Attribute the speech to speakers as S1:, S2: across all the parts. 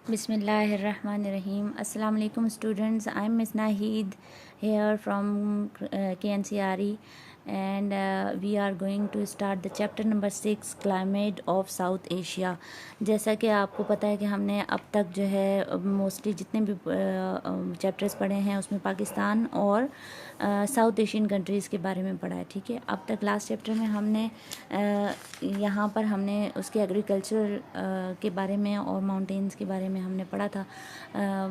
S1: Bismillahirrahmanirrahim. Assalamu alaikum students. I'm Miss Nahid here from KNCRE, and we are going to start the chapter number 6 climate of South Asia. जैसा कि आपको पता है कि हमने अब तक जो है मोस्टली जितने भी चैप्टर्स पढ़े हैं उसमें पाकिस्तान और साउथ एशियन कंट्रीज़ के बारे में पढ़ा है। ठीक है, अब तक लास्ट चैप्टर में हमने यहाँ पर हमने उसके एग्रीकल्चर के बारे में और माउंटेन्स के बारे में हमने पढ़ा था,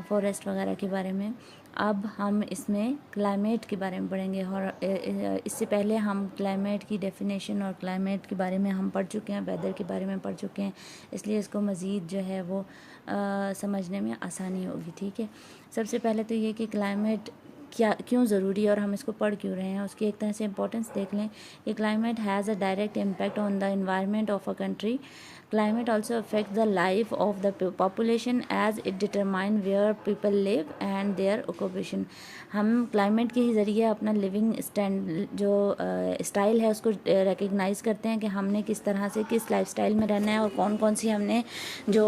S1: फॉरेस्ट वगैरह के बारे में। अब हम इसमें क्लाइमेट के बारे में पढ़ेंगे, और इससे पहले हम क्लाइमेट की डेफिनेशन और क्लाइमेट के बारे में हम पढ़ चुके हैं, वेदर के बारे में पढ़ चुके हैं, इसलिए इसको मज़ीद जो है वो समझने में आसानी होगी। ठीक है, सबसे पहले तो ये कि क्लाइमेट क्यों ज़रूरी है और हम इसको पढ़ क्यों रहे हैं, उसकी एक तरह से इंपॉर्टेंस देख लें कि climate has a direct impact on the environment of a country. Climate also affects the life of the population as it determine where people live and their occupation। हम क्लाइमेट के ही ज़रिए अपना लिविंग जो style है उसको recognise करते हैं कि हमने किस तरह से किस लाइफ स्टाइल में रहना है और कौन कौन सी हमने जो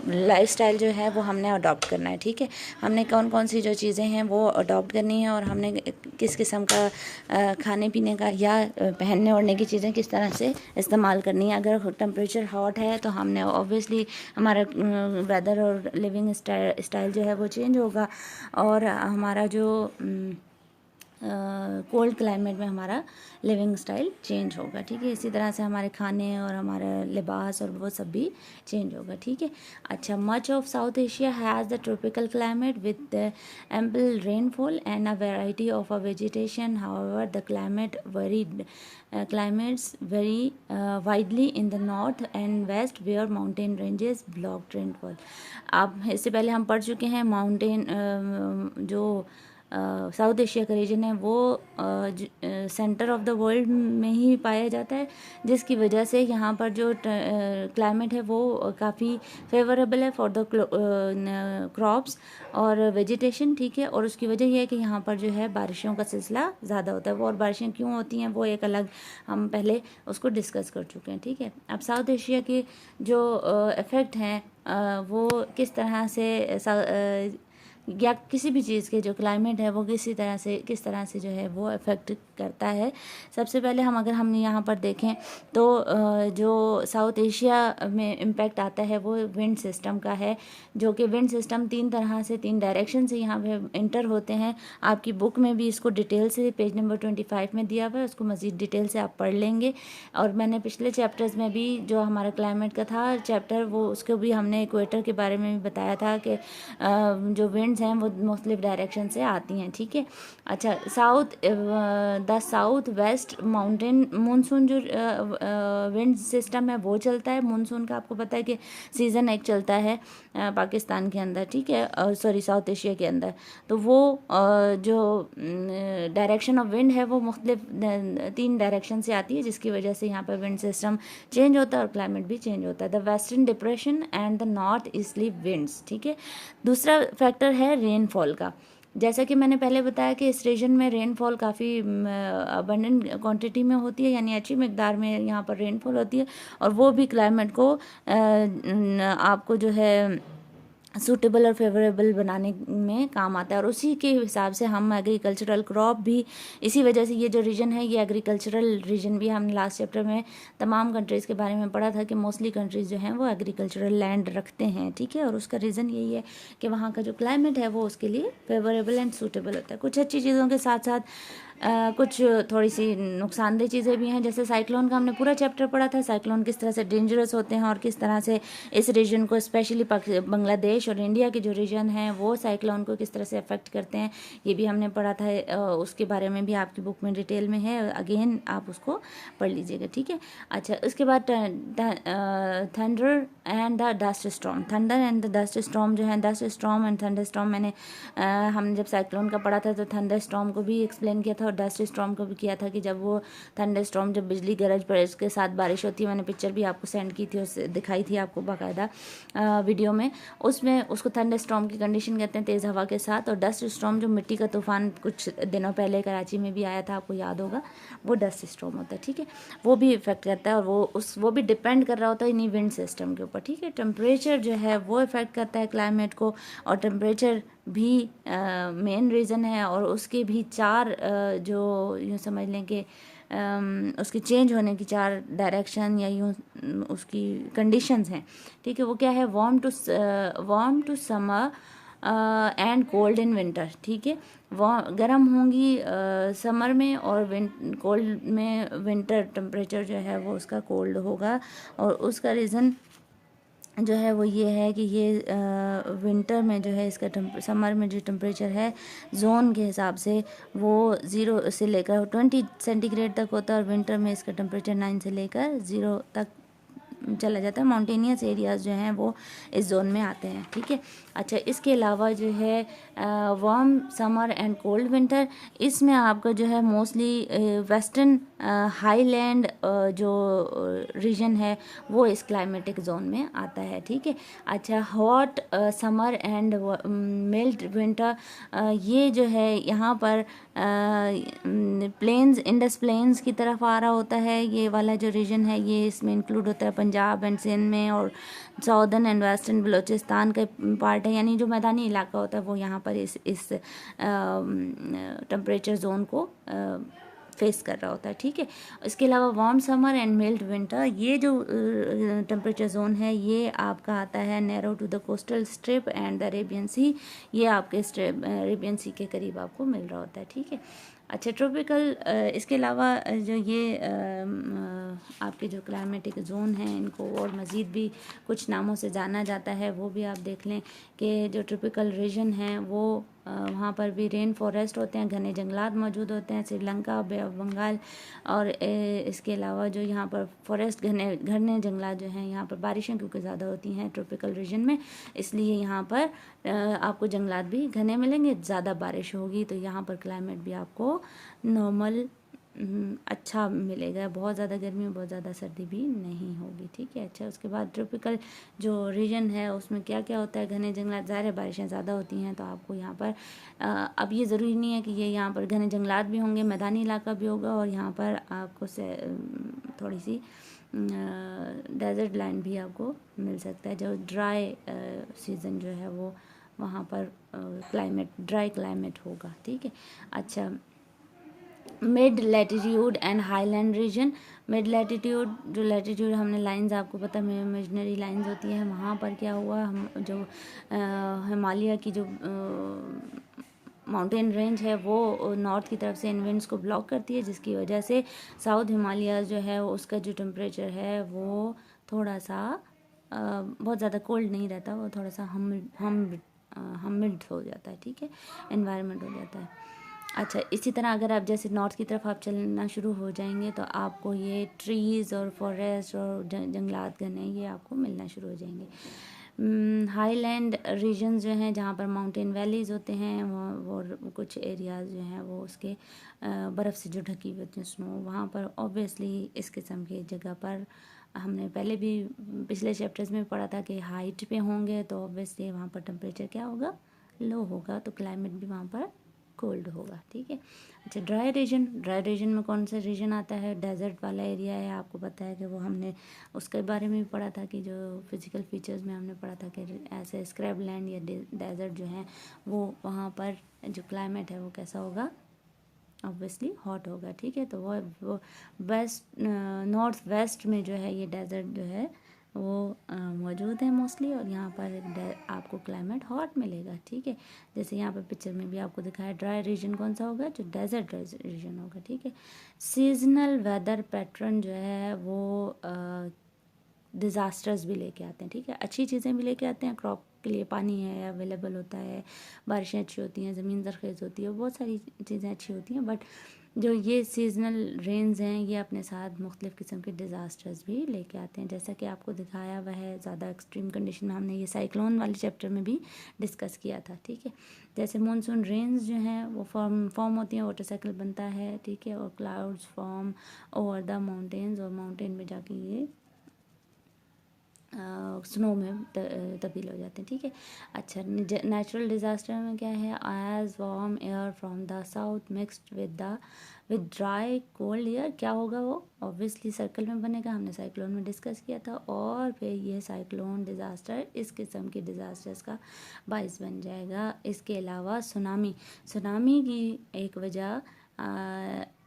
S1: लाइफ स्टाइल जो है वो हमने अडॉप्ट करना है। ठीक है, हमने कौन कौन सी जो चीज़ें हैं वो अडॉप्ट करनी है और हमने किस किस्म का खाने पीने का या पहनने ओढ़ने की चीज़ें किस तरह से इस्तेमाल करनी है। अगर टेम्परेचर हॉट है तो हमने ऑब्वियसली हमारा वेदर और लिविंग स्टाइल जो है वो चेंज होगा, और हमारा जो कोल्ड क्लाइमेट में हमारा लिविंग स्टाइल चेंज होगा। ठीक है, इसी तरह से हमारे खाने और हमारा लिबास और वो सब भी चेंज होगा। ठीक है, अच्छा, much of South Asia has the tropical climate with ample rainfall and a variety of a vegetation. However the climates vary widely in the north and west where mountain ranges block rainfall। अब इससे पहले हम पढ़ चुके हैं mountain जो south Asia का reason है वो सेंटर ऑफ द वर्ल्ड में ही पाया जाता है, जिसकी वजह से यहाँ पर जो क्लाइमेट है वो काफ़ी फेवरेबल है फॉर द क्रॉप्स और वेजिटेशन। ठीक है, और उसकी वजह यह है कि यहाँ पर जो है बारिशों का सिलसिला ज़्यादा होता है। वो और बारिशें क्यों होती हैं वो एक अलग हम पहले उसको डिस्कस कर चुके हैं। ठीक है, अब साउथ एशिया के जो इफ़ेक्ट हैं वो किस तरह से या किसी भी चीज़ के जो क्लाइमेट है वो किस तरह से जो है वो इफ़ेक्ट करता है। सबसे पहले अगर हम यहाँ पर देखें तो जो साउथ एशिया में इम्पैक्ट आता है वो विंड सिस्टम का है, जो कि विंड सिस्टम तीन डायरेक्शन से यहाँ पे इंटर होते हैं। आपकी बुक में भी इसको डिटेल से पेज नंबर 25 में दिया हुआ है, उसको मज़ीद डिटेल से आप पढ़ लेंगे। और मैंने पिछले चैप्टर्स में भी जो हमारा क्लाइमेट का था चैप्टर वो उसको भी हमने इक्वेटर के बारे में भी बताया था कि जो विंड्स हैं वो मुख्तलिफ डायरेक्शन से आती हैं। ठीक है, अच्छा, the south west mountain monsoon जो विंड सिस्टम है वो चलता है। मानसून का आपको पता है कि सीज़न एक चलता है पाकिस्तान के अंदर, ठीक है, सॉरी साउथ एशिया के अंदर। तो वो जो डायरेक्शन ऑफ विंड है वो मुख्तलिफ तीन डायरेक्शन से आती है, जिसकी वजह से यहाँ पर विंड सिस्टम चेंज होता है और क्लाइमेट भी चेंज होता है। The western depression and the north easterly winds. ठीक है, दूसरा फैक्टर है रेनफॉल का। जैसा कि मैंने पहले बताया कि इस रीजन में रेनफॉल काफ़ी अबंडेंट क्वांटिटी में होती है, यानी अच्छी मिकदार में यहाँ पर रेनफॉल होती है, और वो भी क्लाइमेट को आपको जो है सूटेबल और फेवरेबल बनाने में काम आता है। और उसी के हिसाब से हम एग्रीकल्चरल क्रॉप भी, इसी वजह से ये जो रीजन है ये एग्रीकल्चरल रीजन भी, हमने लास्ट चैप्टर में तमाम कंट्रीज़ के बारे में पढ़ा था कि मोस्टली कंट्रीज़ जो हैं वो एग्रीकल्चरल लैंड रखते हैं। ठीक है, और उसका रीज़न यही है कि वहाँ का जो क्लाइमेट है वो उसके लिए फेवरेबल एंड सूटेबल होता है। कुछ अच्छी चीज़ों के साथ साथ कुछ थोड़ी सी नुकसानदेह चीज़ें भी हैं। जैसे साइक्लोन का हमने पूरा चैप्टर पढ़ा था, साइक्लोन किस तरह से डेंजरस होते हैं और किस तरह से इस रीजन को, स्पेशली बांग्लादेश और इंडिया के जो रीजन हैं वो साइक्लोन को किस तरह से अफेक्ट करते हैं, ये भी हमने पढ़ा था। उसके बारे में भी आपकी बुक में डिटेल में है, अगेन आप उसको पढ़ लीजिएगा। ठीक है, अच्छा, उसके बाद thunder and the dust storm. Thunder and the dust storm जो है, dust storm and thunder storm, हमने जब साइक्लोन का पढ़ा था तो थंडर स्टॉर्म को भी एक्सप्लेन किया था था, और डस्ट स्टॉर्म को भी किया था कि जब वो थंडर स्टॉर्म, जब बिजली गरज पड़े उसके साथ बारिश होती है। मैंने पिक्चर भी आपको सेंड की थी, उससे दिखाई थी आपको बाकायदा वीडियो में। उसमें उसको थंडर स्टॉर्म की कंडीशन कहते हैं, तेज़ हवा के साथ। और डस्ट स्टॉर्म जो मिट्टी का तूफान कुछ दिनों पहले कराची में भी आया था, आपको याद होगा, वो डस्ट स्टॉर्म होता है, ठीक है। वो भी इफेक्ट करता है, और वो भी डिपेंड कर रहा होता है इन्हीं विंड सिस्टम के ऊपर, ठीक है। टेम्परेचर जो है वो इफेक्ट करता है क्लाइमेट को, और टेम्परेचर भी मेन रीज़न है, और उसके भी चार जो यूँ समझ लें कि उसके चेंज होने की चार डायरेक्शन या यूँ उसकी कंडीशंस हैं, ठीक है। वो क्या है, warm to summer and cold in winter, ठीक है। गर्म होंगी समर में, और कोल्ड में विंटर टेम्परेचर जो है वो उसका कोल्ड होगा। और उसका रीज़न जो है वो ये है कि ये विंटर में जो है इसका समर में जो टेम्परेचर है जोन के हिसाब से वो 0 से लेकर 20 सेंटीग्रेड तक होता है, और विंटर में इसका टेम्परेचर 9 से लेकर 0 तक चला जाता है। माउंटेनियस एरियाज़ जो हैं वो इस जोन में आते हैं, ठीक है। अच्छा, इसके अलावा जो है warm summer and cold winter, इसमें आपका जो है मोस्टली वेस्टर्न हाईलैंड जो रीजन है वो इस क्लाइमेटिक जोन में आता है, ठीक है। अच्छा, hot summer and mild winter, ये जो है यहाँ पर प्लेन्स, इंडस प्लेन्स की तरफ आ रहा होता है। ये वाला जो रीजन है ये इसमें इंक्लूड होता है पंजाब एंड सिंध में, और साउदर्न एंड वेस्टर्न बलूचिस्तान का पार्ट है, यानी जो मैदानी इलाका होता है वो यहाँ पर इस टेम्परेचर जोन को फेस कर रहा होता है, ठीक है। इसके अलावा warm summer and mild winter, ये जो टेम्परेचर जोन है ये आपका आता है narrow to the coastal strip and the Arabian sea, ये आपके अरेबियन सी के करीब आपको मिल रहा होता है, ठीक है। अच्छा, ट्रॉपिकल, इसके अलावा जो ये आपके जो क्लाइमेटिक जोन हैं इनको और मज़ीद भी कुछ नामों से जाना जाता है, वो भी आप देख लें कि जो ट्रॉपिकल रीजन है वो वहाँ पर भी रेन फॉरेस्ट होते हैं, घने जंगलात मौजूद होते हैं, श्रीलंका, बे ऑफ बंगाल। और इसके अलावा जो यहाँ पर फॉरेस्ट, घने घने जंगलात जो हैं, यहाँ पर बारिशें क्योंकि ज़्यादा होती हैं ट्रॉपिकल रीजन में, इसलिए यहाँ पर आपको जंगलात भी घने मिलेंगे, ज़्यादा बारिश होगी तो यहाँ पर क्लाइमेट भी आपको नॉर्मल अच्छा मिलेगा, बहुत ज़्यादा गर्मी, बहुत ज़्यादा सर्दी भी नहीं होगी, ठीक है। अच्छा, उसके बाद ट्रॉपिकल जो रीजन है उसमें क्या क्या होता है, घने जंगलात, ज़ाहिर है बारिशें ज़्यादा होती हैं तो आपको यहाँ पर अब ये ज़रूरी नहीं है कि ये यहाँ पर घने जंगलात भी होंगे, मैदानी इलाका भी होगा, और यहाँ पर आपको थोड़ी सी डेजर्ट लैंड भी आपको मिल सकता है। जो ड्राई सीज़न जो है वो वहाँ पर क्लाइमेट, ड्राई क्लाइमेट होगा, ठीक है। अच्छा, mid latitude and highland region, mid latitude, जो लैटिट्यूड हमने लाइंस आपको पता है इमेजिनरी लाइंस होती हैं, वहाँ पर क्या हुआ, हम जो हिमालय की जो माउंटेन रेंज है वो नॉर्थ की तरफ से इन विंड्स को ब्लॉक करती है, जिसकी वजह से साउथ हिमालय जो है उसका जो टेम्परेचर है वो थोड़ा सा बहुत ज़्यादा कोल्ड नहीं रहता, वो थोड़ा सा हमिड हो जाता है, ठीक है, एनवायरनमेंट हो जाता है। अच्छा, इसी तरह अगर आप जैसे नॉर्थ की तरफ आप चलना शुरू हो जाएंगे तो आपको ये ट्रीज़ और फॉरेस्ट और जंगलात घने ये आपको मिलना शुरू हो जाएंगे। हाईलैंड रीजन्स जो हैं जहाँ पर माउंटेन वैलीज़ होते हैं, वो कुछ एरियाज़ जो हैं वो उसके बर्फ़ से जो ढकी हुई होती हैं, स्नो, वहाँ पर ऑब्वियसली इस किस्म की जगह पर हमने पहले भी पिछले चैप्टर्स में पढ़ा था कि हाइट पे होंगे तो ऑब्वियसली वहाँ पर टेम्परेचर क्या होगा, लो होगा, तो क्लाइमेट भी वहाँ पर कोल्ड होगा, ठीक है। अच्छा, ड्राई रीजन, ड्राई रीजन में कौन सा रीजन आता है, डेजर्ट वाला एरिया है, आपको पता है कि वो हमने उसके बारे में भी पढ़ा था कि जो फिजिकल फीचर्स में हमने पढ़ा था कि ऐसे स्क्रैब लैंड या डेजर्ट जो है वो वहाँ पर जो क्लाइमेट है वो कैसा होगा, ऑब्वियसली हॉट होगा, ठीक है। तो वो वेस्ट, नॉर्थ वेस्ट में जो है ये डेजर्ट जो है वो मौजूद है मोस्टली, और यहाँ पर आपको क्लाइमेट हॉट मिलेगा, ठीक है। जैसे यहाँ पर पिक्चर में भी आपको दिखाया, ड्राई रीजन कौन सा होगा, जो डेजर्ट रीजन होगा, ठीक है। सीजनल वेदर पैटर्न जो है वो डिज़ास्टर्स भी लेके आते हैं, ठीक है, अच्छी चीज़ें भी लेके आते हैं, क्रॉप के लिए पानी है अवेलेबल होता है, बारिशें अच्छी होती हैं, ज़मीन ज़रख़ेज़ होती है, बहुत सारी चीज़ें अच्छी होती हैं, बट जो ये सीजनल रेंज हैं ये अपने साथ मुख्तलिफ़ किस्म के डिज़ास्टर्स भी लेके आते हैं, जैसा कि आपको दिखाया हुआ है। ज़्यादा एक्सट्रीम कंडीशन में हमने ये साइक्लोन वाले चैप्टर में भी डिस्कस किया था, ठीक है। जैसे मानसून रेंज जो हैं वो फॉर्म होती हैं, वाटर साइकिल बनता है, ठीक है, और clouds form over the mountains, और माउंटेन में जाके ये स्नो में तब्दील हो जाते हैं, ठीक है। अच्छा, नेचुरल डिज़ास्टर में क्या है, as warm air from the south mixed with dry cold air, क्या होगा वो ऑब्वियसली सर्कल में बनेगा, हमने साइक्लोन में डिस्कस किया था। और फिर ये साइक्लोन डिज़ास्टर इस किस्म की डिज़ास्टर्स का बाइस बन जाएगा। इसके अलावा सुनामी की एक वजह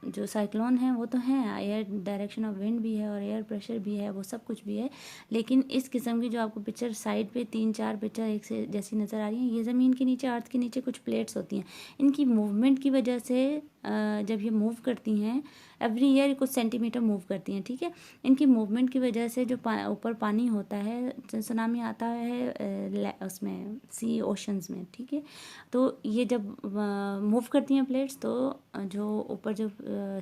S1: जो साइक्लोन है वो तो हैं, एयर डायरेक्शन ऑफ विंड भी है और एयर प्रेशर भी है, वो सब कुछ भी है। लेकिन इस किस्म की जो आपको पिक्चर साइड पे 3-4 पिक्चर एक से जैसी नज़र आ रही हैं, ये ज़मीन के नीचे, अर्थ के नीचे कुछ प्लेट्स होती हैं। इनकी मूवमेंट की वजह से जब ये मूव करती हैं एवरी ईयर कुछ सेंटीमीटर मूव करती हैं, ठीक है। इनकी मूवमेंट की वजह से जो ऊपर पानी होता है, सुनामी आता है उसमें सी ओशंस में, ठीक है। तो ये जब मूव करती हैं प्लेट्स, तो जो ऊपर जो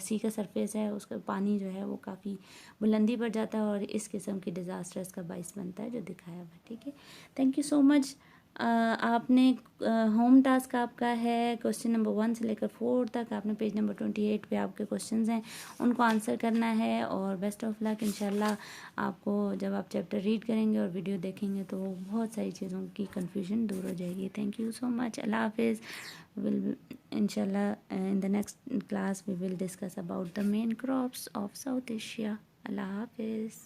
S1: सी का सरफेस है उसका पानी जो है वो काफ़ी बुलंदी पर जाता है और इस किस्म के डिज़ास्टर्स का बाइस बनता है जो दिखाया हुआ है, ठीक है। Thank you so much. आपने होम टास्क आपका है क्वेश्चन नंबर 1 से लेकर 4 तक, आपने पेज नंबर 28 पे आपके क्वेश्चंस हैं, उनको आंसर करना है। और बेस्ट ऑफ लक, इंशाल्लाह आपको जब आप चैप्टर रीड करेंगे और वीडियो देखेंगे तो बहुत सारी चीज़ों की कन्फ्यूजन दूर हो जाएगी। थैंक यू सो मच, अल्लाह हाफिज़। विल इंशाल्लाह in the next class we will discuss about the main crops of South Asia. अल्लाह हाफिज़।